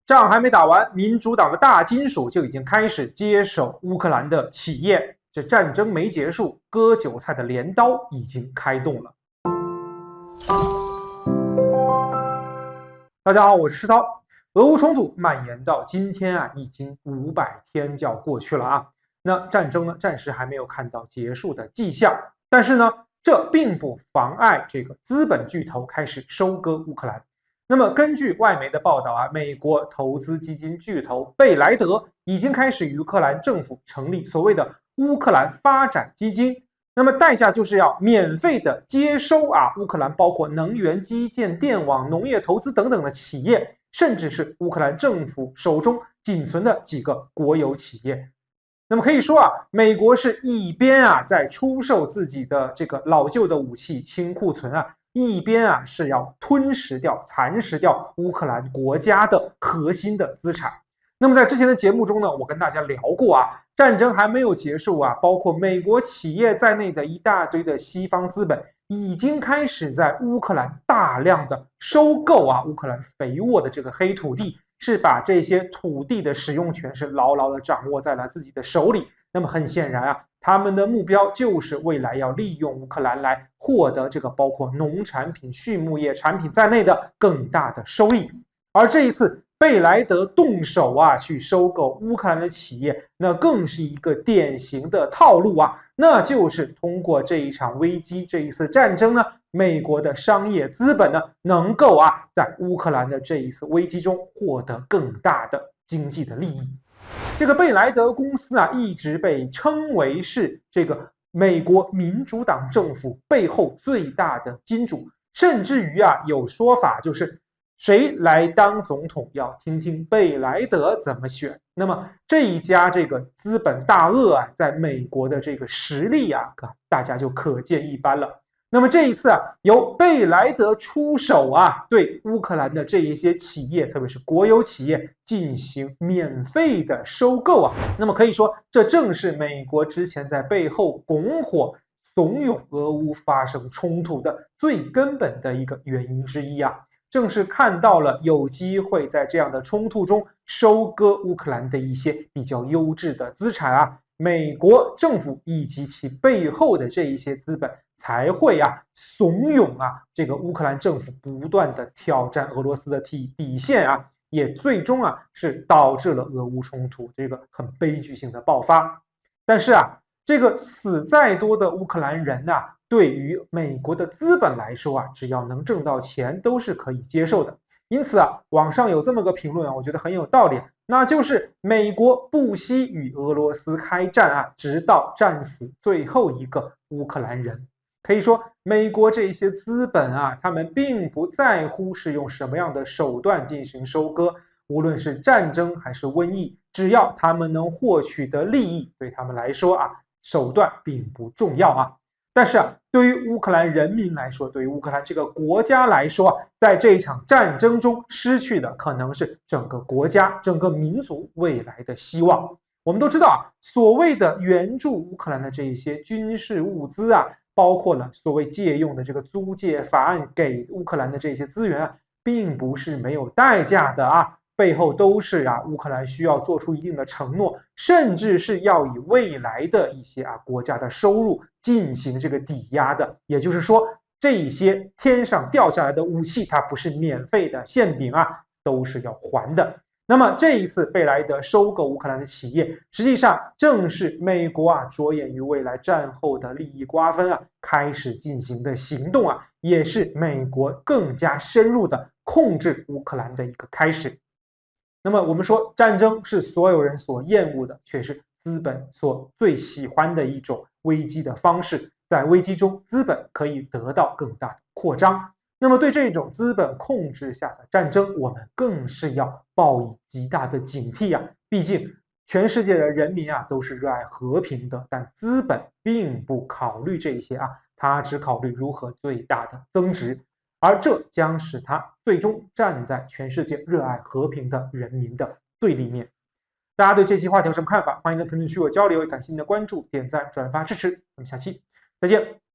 仗还没打完，民主党的大金属就已经开始接手乌克兰的企业。这战争没结束，割韭菜的镰刀已经开动了。大家好，我是石涛。俄乌冲突蔓延到今天已经500天就要过去了啊。那战争呢，暂时还没有看到结束的迹象。但是呢，这并不妨碍这个资本巨头开始收割乌克兰。那么根据外媒的报道美国投资基金巨头贝莱德已经开始与乌克兰政府成立所谓的乌克兰发展基金。那么代价就是要免费的接收乌克兰包括能源、基建、电网、农业投资等等的企业，甚至是乌克兰政府手中仅存的几个国有企业。那么可以说美国是一边在出售自己的这个老旧的武器清库存一边是要吞噬掉、蚕食掉乌克兰国家的核心的资产。那么在之前的节目中呢，我跟大家聊过战争还没有结束包括美国企业在内的一大堆的西方资本已经开始在乌克兰大量的收购乌克兰肥沃的这个黑土地，是把这些土地的使用权是牢牢的掌握在了自己的手里。那么很显然他们的目标就是未来要利用乌克兰来获得这个包括农产品、畜牧业产品在内的更大的收益。而这一次贝莱德动手去收购乌克兰的企业，那更是一个典型的套路那就是通过这一场危机、这一次战争呢，美国的商业资本呢，能够在乌克兰的这一次危机中获得更大的经济的利益。这个贝莱德公司一直被称为是这个美国民主党政府背后最大的金主，甚至于有说法就是谁来当总统要听听贝莱德怎么选。那么这一家这个资本大鳄在美国的这个实力大家就可见一斑了。那么这一次由贝莱德出手对乌克兰的这一些企业，特别是国有企业进行免费的收购那么可以说这正是美国之前在背后拱火怂恿俄乌发生冲突的最根本的一个原因之一正是看到了有机会在这样的冲突中收割乌克兰的一些比较优质的资产美国政府以及其背后的这一些资本才会怂恿这个乌克兰政府不断的挑战俄罗斯的底线也最终是导致了俄乌冲突这个很悲剧性的爆发。但是这个死再多的乌克兰人对于美国的资本来说只要能挣到钱都是可以接受的。因此网上有这么个评论我觉得很有道理，那就是美国不惜与俄罗斯开战直到战死最后一个乌克兰人。可以说美国这些资本他们并不在乎是用什么样的手段进行收割，无论是战争还是瘟疫，只要他们能获取的利益，对他们来说手段并不重要但是对于乌克兰人民来说，对于乌克兰这个国家来说在这一场战争中失去的可能是整个国家、整个民族未来的希望。我们都知道所谓的援助乌克兰的这一些军事物资包括了所谓借用的这个租借法案给乌克兰的这些资源并不是没有代价的背后都是乌克兰需要做出一定的承诺，甚至是要以未来的一些国家的收入进行这个抵押的。也就是说，这些天上掉下来的武器，它不是免费的馅饼都是要还的。那么这一次贝莱德收购乌克兰的企业，实际上正是美国着眼于未来战后的利益瓜分开始进行的行动也是美国更加深入的控制乌克兰的一个开始。那么我们说战争是所有人所厌恶的，却是资本所最喜欢的一种危机的方式。在危机中，资本可以得到更大的扩张。那么对这种资本控制下的战争，我们更是要抱以极大的警惕毕竟全世界的人民都是热爱和平的，但资本并不考虑这些它只考虑如何最大的增值。而这将使他最终站在全世界热爱和平的人民的对立面。大家对这期话题有什么看法？欢迎在评论区与我交流，也感谢您的关注、点赞、转发支持。我们下期再见。